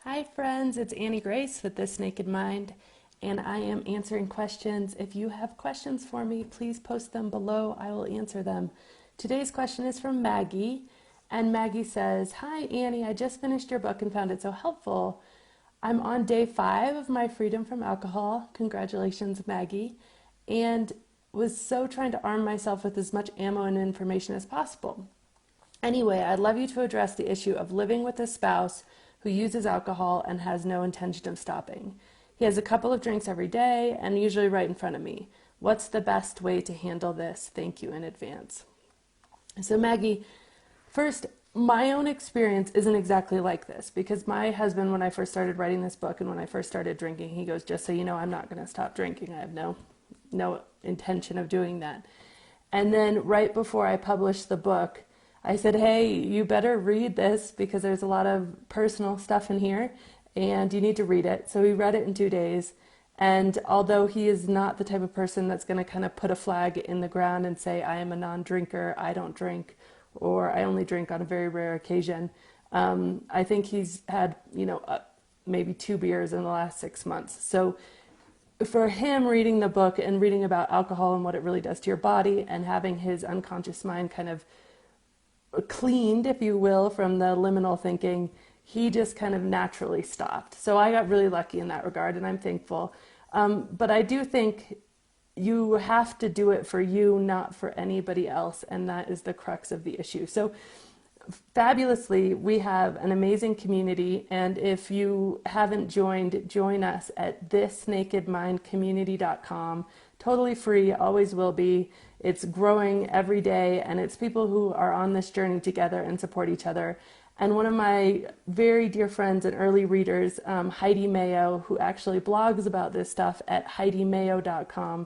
Hi friends, it's Annie Grace with This Naked Mind, and I am answering questions. If you have questions for me, please post them below. I will answer them. Today's question is from Maggie, and Maggie says, "Hi Annie, I just finished your book and found it so helpful. I'm on day 5 of my freedom from alcohol. Congratulations, Maggie. And was so trying to arm myself with as much ammo and information as possible. Anyway, I'd love you to address the issue of living with a spouse who uses alcohol and has no intention of stopping. He has a couple of drinks every day and usually right in front of me. What's the best way to handle this? Thank you in advance." So Maggie, first, my own experience isn't exactly like this because my husband, when I first started writing this book and when I first started drinking, he goes, "Just so you know, I'm not going to stop drinking. I have no intention of doing that." And then right before I published the book, I said, "Hey, you better read this because there's a lot of personal stuff in here and you need to read it." So he read it in 2 days. And although he is not the type of person that's going to kind of put a flag in the ground and say, "I am a non-drinker, I don't drink," or "I only drink on a very rare occasion," I think he's had, maybe 2 beers in the last 6 months. So for him, reading the book and reading about alcohol and what it really does to your body and having his unconscious mind kind of cleaned, if you will, from the liminal thinking, he just kind of naturally stopped. So I got really lucky in that regard, and I'm thankful. But I do think you have to do it for you, not for anybody else, and that is the crux of the issue. So fabulously, we have an amazing community, and if you haven't joined, join us at thisnakedmindcommunity.com. Totally free, always will be. It's growing every day, and it's people who are on this journey together and support each other. And one of my very dear friends and early readers, Heidi Mayo, who actually blogs about this stuff at HeidiMayo.com,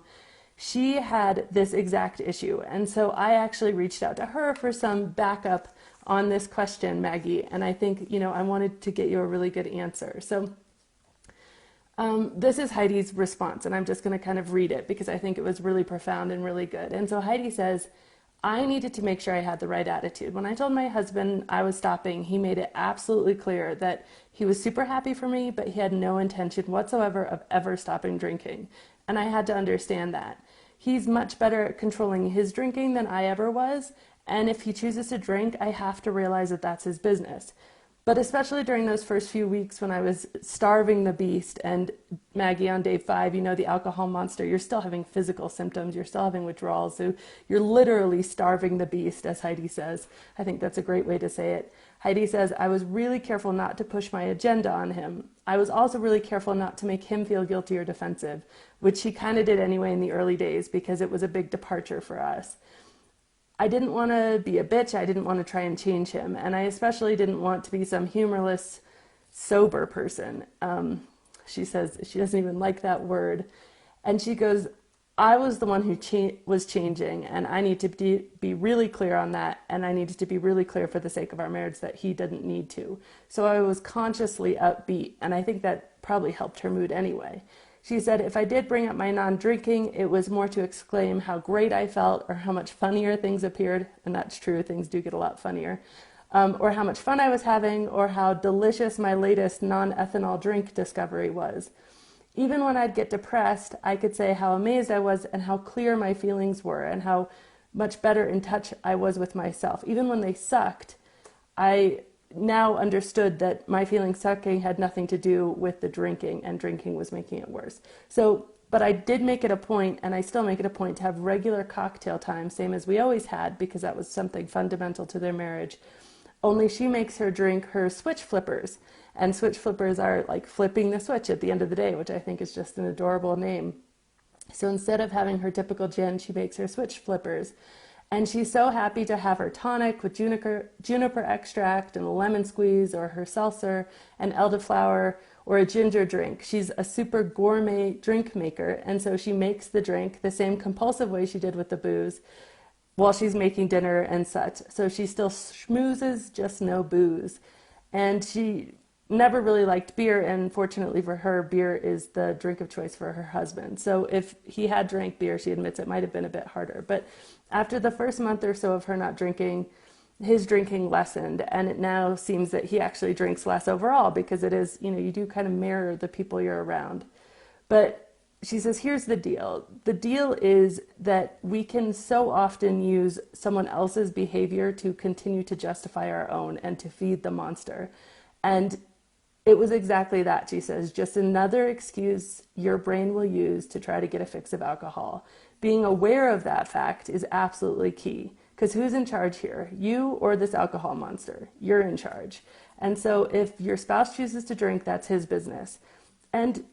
she had this exact issue. And so I actually reached out to her for some backup on this question, Maggie. And I think, I wanted to get you a really good answer. So this is Heidi's response, and I'm just going to kind of read it because I think it was really profound and really good. And so Heidi says, "I needed to make sure I had the right attitude. When I told my husband I was stopping, he made it absolutely clear that he was super happy for me, but he had no intention whatsoever of ever stopping drinking. And I had to understand that. He's much better at controlling his drinking than I ever was, and if he chooses to drink, I have to realize that that's his business. But especially during those first few weeks when I was starving the beast, and Maggie, on day 5, the alcohol monster, you're still having physical symptoms, you're still having withdrawals, so you're literally starving the beast, as Heidi says. I think that's a great way to say it. Heidi says, "I was really careful not to push my agenda on him. I was also really careful not to make him feel guilty or defensive," which he kind of did anyway in the early days because it was a big departure for us. "I didn't want to be a bitch. I didn't want to try and change him. And I especially didn't want to be some humorless, sober person." She says she doesn't even like that word. And she goes, "I was the one who was changing, and I need to be really clear on that. And I needed to be really clear for the sake of our marriage that he didn't need to. So I was consciously upbeat. And I think that probably helped her mood anyway." She said, "If I did bring up my non-drinking, it was more to exclaim how great I felt or how much funnier things appeared," and that's true, things do get a lot funnier, "or how much fun I was having, or how delicious my latest non-ethanol drink discovery was. Even when I'd get depressed, I could say how amazed I was and how clear my feelings were and how much better in touch I was with myself. Even when they sucked, I now understood that my feeling sucking had nothing to do with the drinking, and drinking was making it worse. But I did make it a point, and I still make it a point, to have regular cocktail time, same as we always had, because that was something fundamental to their marriage. Only she makes her drink her switch flippers, and switch flippers are like flipping the switch at the end of the day, which I think is just an adorable name. So instead of having her typical gin, she makes her switch flippers. And she's so happy to have her tonic with juniper extract and a lemon squeeze, or her seltzer and elderflower, or a ginger drink. She's a super gourmet drink maker, and so she makes the drink the same compulsive way she did with the booze while she's making dinner and such. So she still schmoozes, just no booze. And she never really liked beer, and fortunately for her, beer is the drink of choice for her husband. So if he had drank beer, she admits it might have been a bit harder. But after the first month or so of her not drinking, his drinking lessened, and it now seems that he actually drinks less overall because it is, you do kind of mirror the people you're around. But she says, here's the deal. The deal is that we can so often use someone else's behavior to continue to justify our own and to feed the monster. And it was exactly that, she says, just another excuse your brain will use to try to get a fix of alcohol. Being aware of that fact is absolutely key. Because who's in charge here? You or this alcohol monster? You're in charge. And so if your spouse chooses to drink, that's his business. And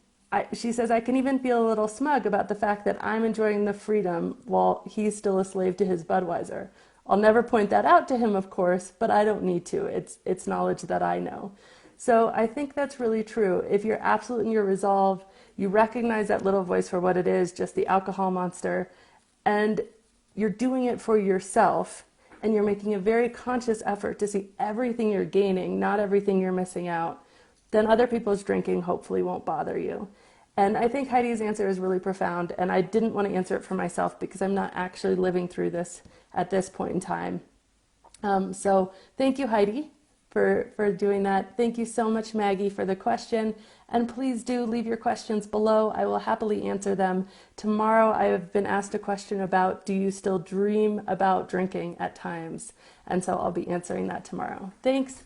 she says, I can even feel a little smug about the fact that I'm enjoying the freedom while he's still a slave to his Budweiser. I'll never point that out to him, of course, but I don't need to. It's knowledge that I know. So I think that's really true. If you're absolute in your resolve, you recognize that little voice for what it is, just the alcohol monster, and you're doing it for yourself, and you're making a very conscious effort to see everything you're gaining, not everything you're missing out, then other people's drinking hopefully won't bother you. And I think Heidi's answer is really profound, and I didn't want to answer it for myself because I'm not actually living through this at this point in time. So thank you, Heidi, for doing that. Thank you so much, Maggie, for the question. And please do leave your questions below. I will happily answer them. Tomorrow I have been asked a question about, do you still dream about drinking at times? And so I'll be answering that tomorrow. Thanks.